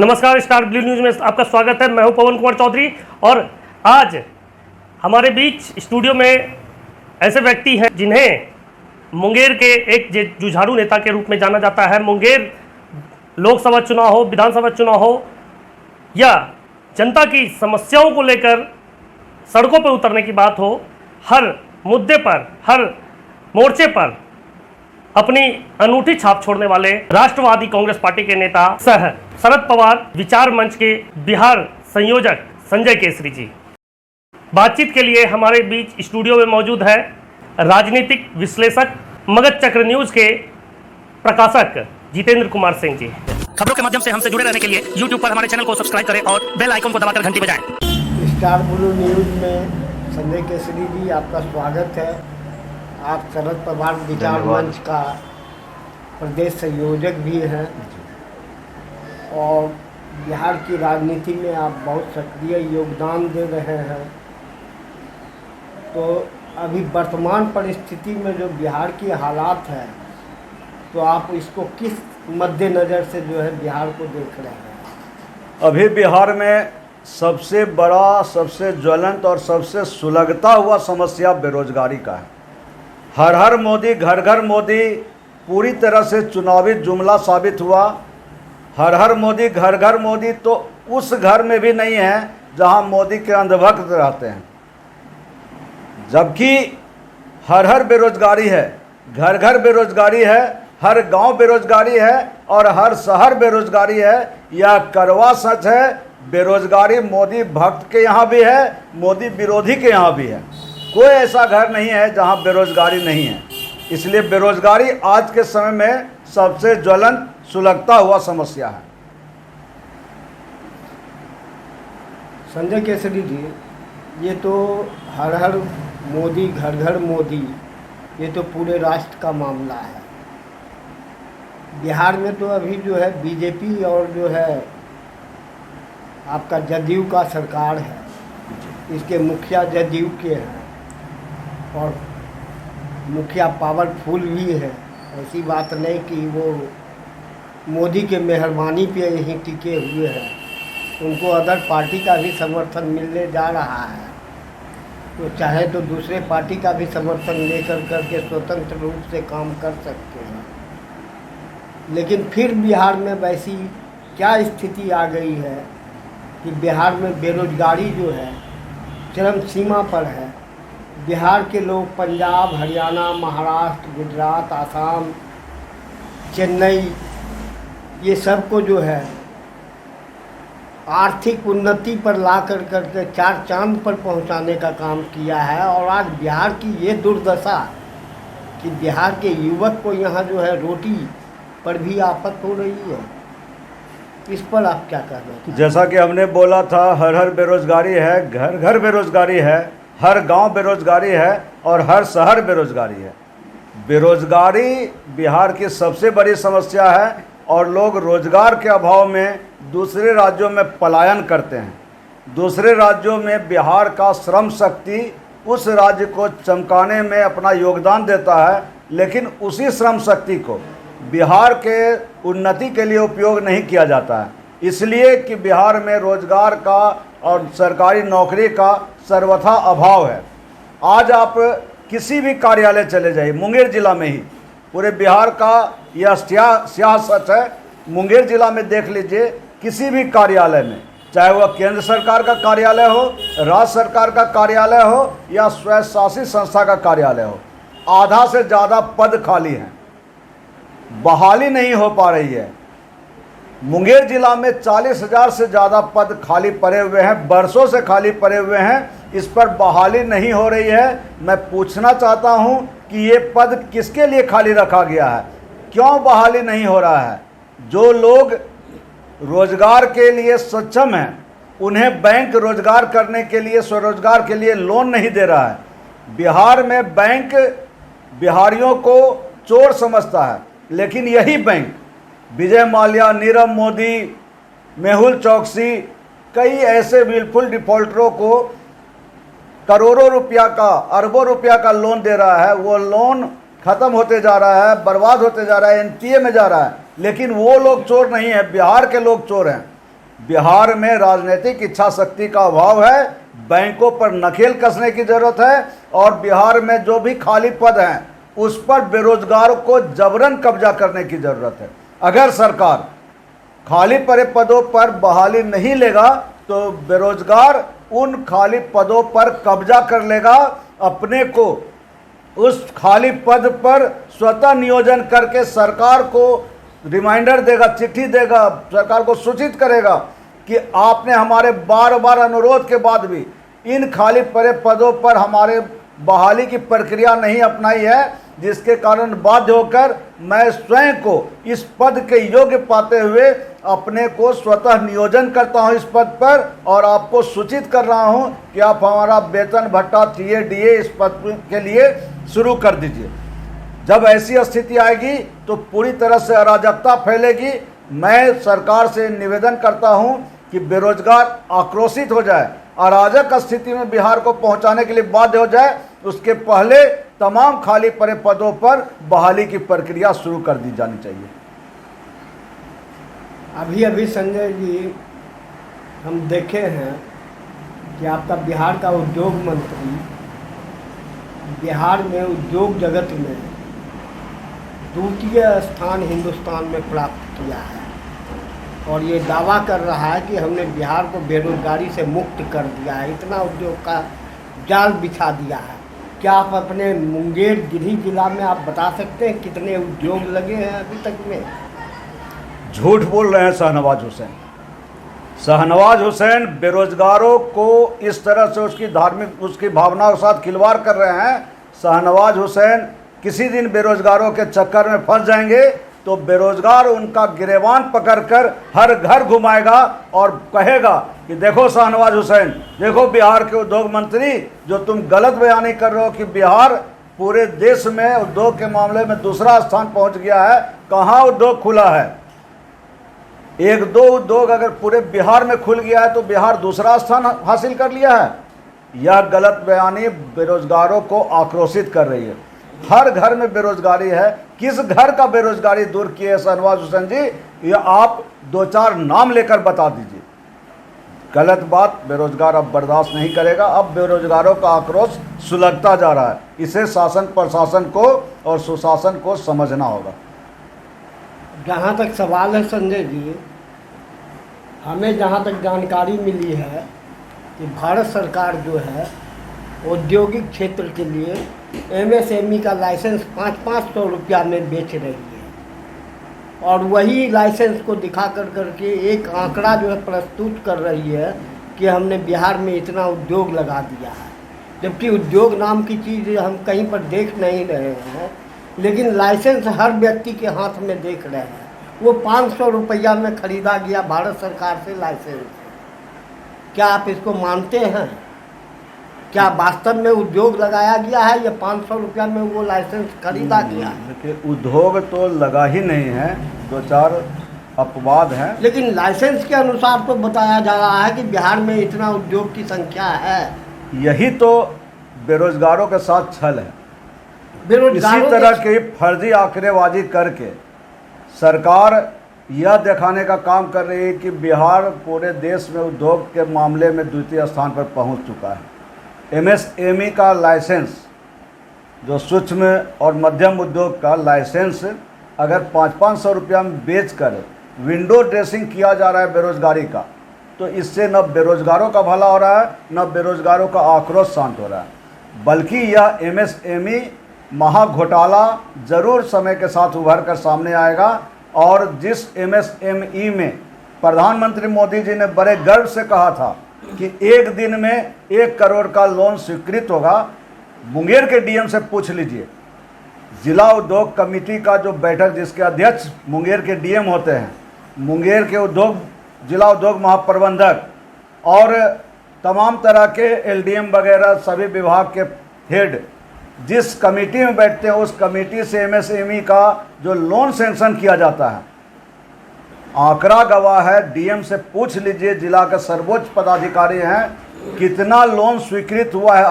नमस्कार, star blue news में आपका स्वागत है। मैं हूं पवन कुमार चौधरी और आज हमारे बीच स्टूडियो में ऐसे व्यक्ति हैं जिन्हें मुंगेर के एक जुझारू नेता के रूप में जाना जाता है। मुंगेर लोकसभा चुनाव हो, विधानसभा चुनाव हो या जनता की समस्याओं को लेकर सड़कों पर उतरने की बात हो, हर मुद्दे पर, हर मोर्चे पर अपनी अनूठी छाप छोड़ने वाले राष्ट्रवादी कांग्रेस पार्टी के नेता सह शरद पवार विचार मंच के बिहार संयोजक संजय केसरी जी बातचीत के लिए हमारे बीच स्टूडियो में मौजूद है। राजनीतिक विश्लेषक, मगध चक्र न्यूज के प्रकाशक जितेंद्र कुमार सिंह जी। खबरों के माध्यम से हमसे जुड़े रहने के लिए YouTube पर हमारे चैनल को सब्सक्राइब करें और बेल आइकन को दबाकर घंटी बजाएं। स्टार ब्लू न्यूज में संजय केसरी जी आपका स्वागत है। आप शरद पवार विचार मंच का प्रदेश संयोजक भी हैं और बिहार की राजनीति में आप बहुत सक्रिय योगदान दे रहे हैं। तो अभी वर्तमान परिस्थिति में जो बिहार की हालात है, तो आप इसको किस मद्देनज़र से जो है बिहार को देख रहे हैं? अभी बिहार में सबसे बड़ा, सबसे ज्वलंत और सबसे सुलगता हुआ समस्या बेरोजगारी का है। हर हर मोदी, घर घर मोदी पूरी तरह से चुनावी जुमला साबित हुआ। हर हर मोदी, घर घर मोदी तो उस घर में भी नहीं है जहां मोदी के अंधभक्त रहते हैं, जबकि हर हर बेरोजगारी है, घर घर बेरोजगारी है, हर गांव बेरोजगारी है और हर शहर बेरोजगारी है। यह कड़वा सच है। बेरोजगारी मोदी भक्त के यहाँ भी है, मोदी विरोधी के यहाँ भी है। कोई ऐसा घर नहीं है जहाँ बेरोजगारी नहीं है। इसलिए बेरोजगारी आज के समय में सबसे ज्वलंत, सुलगता हुआ समस्या है। संजय केसरी जी, ये तो हर हर मोदी, घर घर मोदी, ये तो पूरे राष्ट्र का मामला है। बिहार में तो अभी जो है बीजेपी और जो है आपका जदयू का सरकार है, इसके मुखिया जदयू के हैं और मुखिया पावरफुल भी है। ऐसी बात नहीं कि वो मोदी के मेहरबानी पे यहीं टिके हुए हैं, उनको अदर पार्टी का भी समर्थन मिलने जा रहा है। तो चाहे तो दूसरे पार्टी का भी समर्थन लेकर करके स्वतंत्र रूप से काम कर सकते हैं। लेकिन फिर बिहार में वैसी क्या स्थिति आ गई है कि बिहार में बेरोजगारी जो है चरम सीमा पर है। बिहार के लोग पंजाब, हरियाणा, महाराष्ट्र, गुजरात, आसाम, चेन्नई, ये सब को जो है आर्थिक उन्नति पर ला कर करके चार चांद पर पहुंचाने का काम किया है। और आज बिहार की ये दुर्दशा कि बिहार के युवक को यहाँ जो है रोटी पर भी आफत हो रही है। इस पर आप क्या कहना चाहते हैं? जैसा कि हमने बोला था, हर हर बेरोजगारी है, घर घर बेरोजगारी है, हर गांव बेरोजगारी है और हर शहर बेरोजगारी है। बेरोजगारी बिहार की सबसे बड़ी समस्या है और लोग रोजगार के अभाव में दूसरे राज्यों में पलायन करते हैं। दूसरे राज्यों में बिहार का श्रम शक्ति उस राज्य को चमकाने में अपना योगदान देता है, लेकिन उसी श्रम शक्ति को बिहार के उन्नति के लिए उपयोग नहीं किया जाता है। इसलिए कि बिहार में रोजगार का और सरकारी नौकरी का सर्वथा अभाव है। आज आप किसी भी कार्यालय चले जाइए, मुंगेर जिला में ही, पूरे बिहार का यह सियासत है। मुंगेर जिला में देख लीजिए, किसी भी कार्यालय में, चाहे वह केंद्र सरकार का कार्यालय हो, राज्य सरकार का कार्यालय हो या स्वशासित संस्था का कार्यालय हो, आधा से ज़्यादा पद खाली हैं, बहाली नहीं हो पा रही है। मुंगेर जिला में 40,000 से ज़्यादा पद खाली पड़े हुए हैं, बरसों से खाली पड़े हुए हैं। इस पर बहाली नहीं हो रही है। मैं पूछना चाहता हूं कि ये पद किसके लिए खाली रखा गया है, क्यों बहाली नहीं हो रहा है? जो लोग रोजगार के लिए सक्षम हैं, उन्हें बैंक रोजगार करने के लिए, स्वरोजगार के लिए लोन नहीं दे रहा है। बिहार में बैंक बिहारियों को चोर समझता है, लेकिन यही बैंक विजय माल्या, नीरव मोदी, मेहुल चौकसी, कई ऐसे विलफुल डिफॉल्टरों को करोड़ों रुपया का, अरबों रुपया का लोन दे रहा है। वो लोन ख़त्म होते जा रहा है, बर्बाद होते जा रहा है, एनपीए में जा रहा है। लेकिन वो लोग चोर नहीं है, बिहार के लोग चोर हैं। बिहार में राजनीतिक इच्छा शक्ति का अभाव है, बैंकों पर नकेल कसने की जरूरत है, और बिहार में जो भी खाली पद हैं उस पर बेरोजगारों को जबरन कब्जा करने की जरूरत है। अगर सरकार खाली पड़े पदों पर बहाली नहीं लेगा तो बेरोजगार उन खाली पदों पर कब्जा कर लेगा, अपने को उस खाली पद पर स्वतः नियोजन करके सरकार को रिमाइंडर देगा, चिट्ठी देगा, सरकार को सूचित करेगा कि आपने हमारे बार बार अनुरोध के बाद भी इन खाली पड़े पदों पर हमारे बहाली की प्रक्रिया नहीं अपनाई है, जिसके कारण बाध्य होकर मैं स्वयं को इस पद के योग्य पाते हुए अपने को स्वतः नियोजन करता हूं इस पद पर, और आपको सूचित कर रहा हूं कि आप हमारा वेतन भत्ता टीए डीए इस पद के लिए शुरू कर दीजिए। जब ऐसी स्थिति आएगी तो पूरी तरह से अराजकता फैलेगी। मैं सरकार से निवेदन करता हूं कि बेरोजगार आक्रोशित हो जाए, अराजक स्थिति में बिहार को पहुंचाने के लिए बाध्य हो जाए, उसके पहले तमाम खाली पड़े पदों पर बहाली की प्रक्रिया शुरू कर दी जानी चाहिए। अभी अभी संजय जी हम देखे हैं कि आपका बिहार का उद्योग मंत्री बिहार में उद्योग जगत में द्वितीय स्थान हिंदुस्तान में प्राप्त किया है, और ये दावा कर रहा है कि हमने बिहार को बेरोजगारी से मुक्त कर दिया है, इतना उद्योग का जाल बिछा दिया है। क्या आप अपने मुंगेर गिरी जिला में आप बता सकते हैं कितने उद्योग लगे हैं अभी तक में? झूठ बोल रहे हैं शाहनवाज हुसैन। शाहनवाज हुसैन बेरोजगारों को इस तरह से उसकी भावनाओं के साथ खिलवाड़ कर रहे हैं। शाहनवाज हुसैन किसी दिन बेरोजगारों के चक्कर में फंस जाएंगे तो बेरोजगार उनका गिरेबान पकड़कर हर घर घुमाएगा और कहेगा कि देखो शाहनवाज हुसैन, देखो बिहार के उद्योग मंत्री, जो तुम गलत बयानी कर रहे हो कि बिहार पूरे देश में उद्योग के मामले में दूसरा स्थान पहुंच गया है। कहाँ उद्योग खुला है? एक दो उद्योग अगर पूरे बिहार में खुल गया है तो बिहार दूसरा स्थान हासिल कर लिया है। यह गलत बयानी बेरोजगारों को आक्रोशित कर रही है। हर घर में बेरोजगारी है। किस घर का बेरोजगारी दूर किए है शाहनवाज हुसैन जी? ये आप दो चार नाम लेकर बता दीजिए। गलत बात बेरोजगार अब बर्दाश्त नहीं करेगा। अब बेरोजगारों का आक्रोश सुलगता जा रहा है। इसे शासन प्रशासन को और सुशासन को समझना होगा। जहाँ तक सवाल है संजय जी, हमें जहाँ तक जानकारी मिली है कि भारत सरकार जो है औद्योगिक क्षेत्र के लिए एमएसएमई का लाइसेंस 500-500 रुपया में बेच रही है, और वही लाइसेंस को दिखा करके एक आंकड़ा जो है प्रस्तुत कर रही है कि हमने बिहार में इतना उद्योग लगा दिया है, जबकि उद्योग नाम की चीज़ हम कहीं पर देख नहीं रहे हैं, लेकिन लाइसेंस हर व्यक्ति के हाथ में देख रहे हैं। वो 500 रुपया में ख़रीदा गया भारत सरकार से लाइसेंस। क्या आप इसको मानते हैं? क्या वास्तव में उद्योग लगाया गया है या 500 रुपया में वो लाइसेंस खरीदा गया है? देखिए, उद्योग तो लगा ही नहीं है, दो चार अपवाद हैं। लेकिन लाइसेंस के अनुसार तो बताया जा रहा है कि बिहार में इतना उद्योग की संख्या है। यही तो बेरोजगारों के साथ छल है। बेरोजगारों इसी तरह की फर्जी आंकड़ेबाजी करके सरकार यह दिखाने का काम कर रही है कि बिहार पूरे देश में उद्योग के मामले में द्वितीय स्थान पर पहुंच चुका है। एमएसएमई का लाइसेंस, जो सूक्ष्म और मध्यम उद्योग का लाइसेंस अगर 500-500 रुपया में बेचकर विंडो ड्रेसिंग किया जा रहा है बेरोजगारी का, तो इससे न बेरोजगारों का भला हो रहा है न बेरोजगारों का आक्रोश शांत हो रहा है। बल्कि यह एमएसएमई महाघोटाला जरूर समय के साथ उभर कर सामने आएगा। और जिस एमएसएमई में प्रधानमंत्री मोदी जी ने बड़े गर्व से कहा था कि एक दिन में 1 करोड़ का लोन स्वीकृत होगा, मुंगेर के डीएम से पूछ लीजिए। जिला उद्योग कमेटी का जो बैठक, जिसके अध्यक्ष मुंगेर के डीएम होते हैं, मुंगेर के जिला उद्योग महाप्रबंधक और तमाम तरह के एलडीएम वगैरह सभी विभाग के हेड जिस कमेटी में बैठते हैं, उस कमेटी से एमएसएमई का जो लोन सैंक्शन किया जाता है, आंकड़ा गवाह है। डीएम से पूछ लीजिए, जिला के सर्वोच्च पदाधिकारी हैं, कितना लोन स्वीकृत हुआ है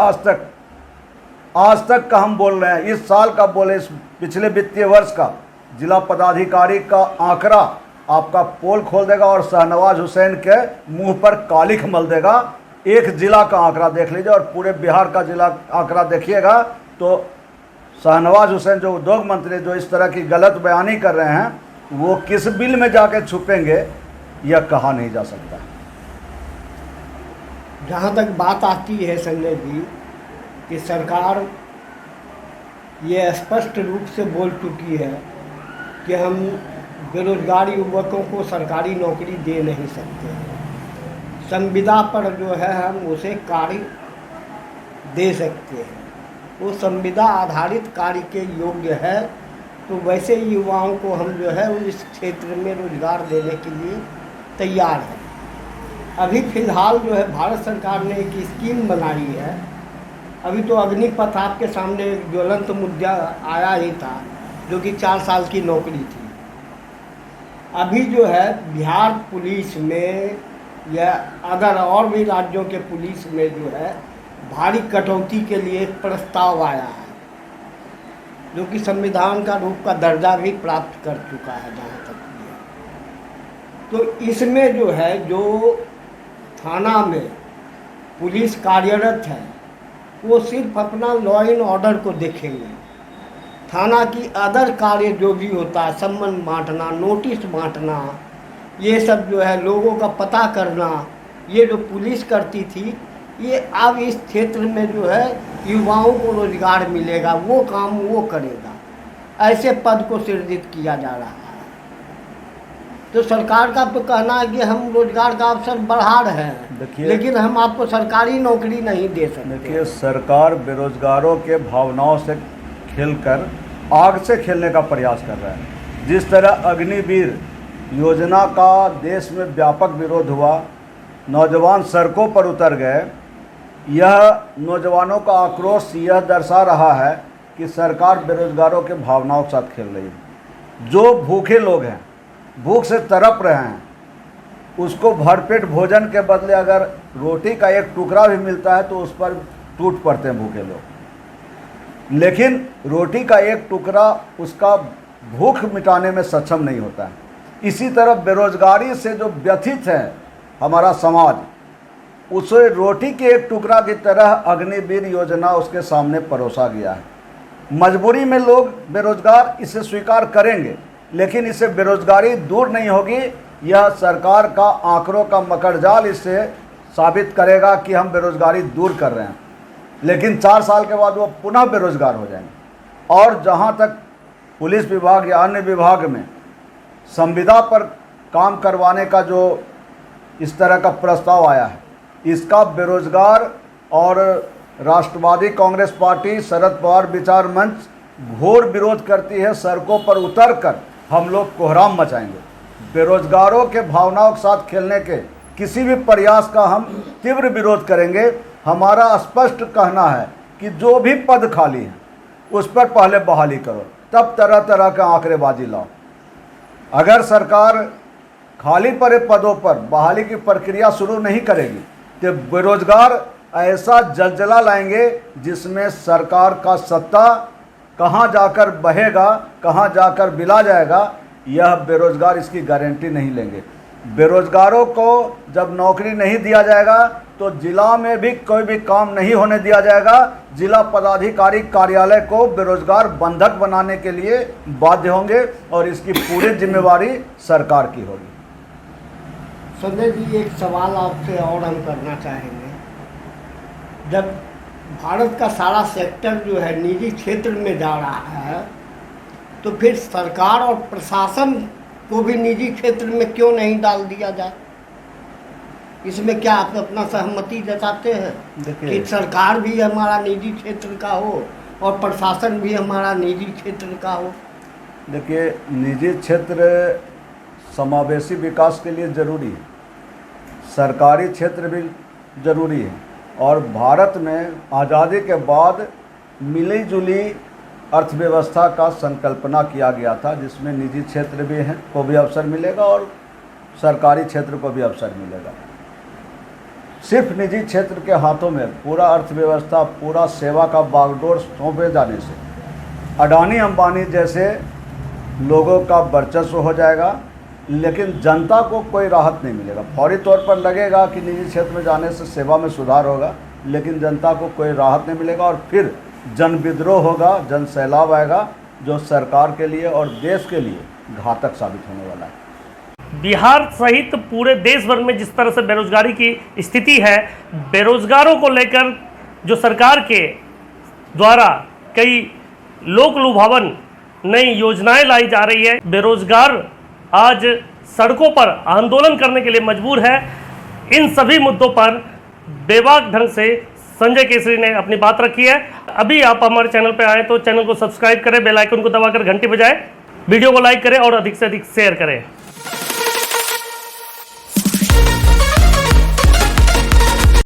आज तक का हम बोल रहे हैं, इस साल का बोले, इस पिछले वित्तीय वर्ष का जिला पदाधिकारी का आंकड़ा आपका पोल खोल देगा और शाहनवाज हुसैन के मुंह पर कालिख मल देगा। एक जिला का आंकड़ा देख लीजिए और पूरे बिहार का जिला आंकड़ा देखिएगा तो शाहनवाज हुसैन जो उद्योग मंत्री जो इस तरह की गलत बयानी कर रहे हैं वो किस बिल में जाके छुपेंगे यह कहा नहीं जा सकता। जहाँ तक बात आती है संजय जी कि सरकार ये स्पष्ट रूप से बोल चुकी है कि हम बेरोजगार युवकों को सरकारी नौकरी दे नहीं सकते। संविदा पर जो है हम उसे कार्य दे सकते हैं, वो संविदा आधारित कार्य के योग्य है, तो वैसे युवाओं को हम जो है इस क्षेत्र में रोजगार देने के लिए तैयार हैं। अभी फ़िलहाल जो है भारत सरकार ने एक स्कीम बनाई है। अभी तो अग्निपथ आपके सामने एक ज्वलंत मुद्दा आया ही था जो कि 4 साल की नौकरी थी। अभी जो है बिहार पुलिस में या अगर और भी राज्यों के पुलिस में जो है भारी कटौती के लिए एक प्रस्ताव आया है जो कि संविधान का रूप का दर्जा भी प्राप्त कर चुका है जहाँ तक ये। तो इसमें जो है जो थाना में पुलिस कार्यरत है वो सिर्फ अपना लॉ एंड ऑर्डर को देखेंगे। थाना की अदर कार्य जो भी होता है, सम्मन बांटना, नोटिस बांटना, ये सब जो है लोगों का पता करना, ये जो पुलिस करती थी, ये अब इस क्षेत्र में जो है युवाओं को रोजगार मिलेगा, वो काम वो करेगा। ऐसे पद को सृजित किया जा रहा है। तो सरकार का तो कहना है कि हम रोजगार का अवसर बढ़ा रहे हैं, लेकिन हम आपको सरकारी नौकरी नहीं दे सकते। देखिए, सरकार बेरोजगारों के भावनाओं से खेलकर आग से खेलने का प्रयास कर रहा है। जिस तरह अग्निवीर योजना का देश में व्यापक विरोध हुआ, नौजवान सड़कों पर उतर गए, यह नौजवानों का आक्रोश यह दर्शा रहा है कि सरकार बेरोजगारों के भावनाओं के साथ खेल रही है। जो भूखे लोग हैं, भूख से तड़प रहे हैं, उसको भरपेट भोजन के बदले अगर रोटी का एक टुकड़ा भी मिलता है तो उस पर टूट पड़ते हैं भूखे लोग। लेकिन रोटी का एक टुकड़ा उसका भूख मिटाने में सक्षम नहीं होता है। इसी तरह बेरोजगारी से जो व्यथित है हमारा समाज, उसे रोटी के एक टुकड़ा की तरह अग्निवीर योजना उसके सामने परोसा गया है। मजबूरी में लोग बेरोजगार इसे स्वीकार करेंगे, लेकिन इससे बेरोजगारी दूर नहीं होगी। यह सरकार का आंकड़ों का मकड़जाल इससे साबित करेगा कि हम बेरोजगारी दूर कर रहे हैं, लेकिन 4 साल के बाद वो पुनः बेरोजगार हो जाएंगे। और जहाँ तक पुलिस विभाग या अन्य विभाग में संविदा पर काम करवाने का जो इस तरह का प्रस्ताव आया है, इसका बेरोजगार और राष्ट्रवादी कांग्रेस पार्टी, शरद पवार विचार मंच घोर विरोध करती है। सड़कों पर उतरकर हम लोग कोहराम मचाएंगे। बेरोजगारों के भावनाओं के साथ खेलने के किसी भी प्रयास का हम तीव्र विरोध करेंगे। हमारा स्पष्ट कहना है कि जो भी पद खाली हैं उस पर पहले बहाली करो, तब तरह तरह का आंकड़ेबाजी लाओ। अगर सरकार खाली पड़े पदों पर बहाली की प्रक्रिया शुरू नहीं करेगी तो बेरोजगार ऐसा जलजला लाएंगे जिसमें सरकार का सत्ता कहाँ जाकर बहेगा, कहाँ जाकर बिला जाएगा, यह बेरोजगार इसकी गारंटी नहीं लेंगे। बेरोजगारों को जब नौकरी नहीं दिया जाएगा तो जिला में भी कोई भी काम नहीं होने दिया जाएगा। जिला पदाधिकारी कार्यालय को बेरोजगार बंधक बनाने के लिए बाध्य होंगे और इसकी पूरी जिम्मेवारी सरकार की होगी। संजय जी, एक सवाल आपसे और हम करना चाहेंगे। जब भारत का सारा सेक्टर जो है निजी क्षेत्र में जा रहा है, तो फिर सरकार और प्रशासन को भी निजी क्षेत्र में क्यों नहीं डाल दिया जाए? इसमें क्या आप अपना सहमति जताते हैं कि सरकार भी हमारा निजी क्षेत्र का हो और प्रशासन भी हमारा निजी क्षेत्र का हो? देखिए, निजी क्षेत्र समावेशी विकास के लिए ज़रूरी है, सरकारी क्षेत्र भी ज़रूरी है। और भारत में आज़ादी के बाद मिली जुली अर्थव्यवस्था का संकल्पना किया गया था, जिसमें निजी क्षेत्र भी हैं को भी अवसर मिलेगा और सरकारी क्षेत्र को भी अवसर मिलेगा। सिर्फ निजी क्षेत्र के हाथों में पूरा अर्थव्यवस्था, पूरा सेवा का बागडोर सौंपे जाने से अडानी अंबानी जैसे लोगों का वर्चस्व हो जाएगा लेकिन जनता को कोई राहत नहीं मिलेगा। फौरी तौर पर लगेगा कि निजी क्षेत्र में जाने से सेवा में सुधार होगा, लेकिन जनता को कोई राहत नहीं मिलेगा और फिर जन विद्रोह होगा, जन सैलाब आएगा, जो सरकार के लिए और देश के लिए घातक साबित होने वाला है। बिहार सहित पूरे देश भर में जिस तरह से बेरोजगारी की स्थिति है, बेरोजगारों को लेकर जो सरकार के द्वारा कई लोक लुभावन नई योजनाएं लाई जा रही है, बेरोजगार आज सड़कों पर आंदोलन करने के लिए मजबूर है। इन सभी मुद्दों पर बेबाक ढंग से संजय केसरी ने अपनी बात रखी है। अभी आप हमारे चैनल पर आए तो चैनल को सब्सक्राइब करें, बेल आइकन को दबाकर घंटी बजाएं, वीडियो को लाइक करें और अधिक से अधिक शेयर करें।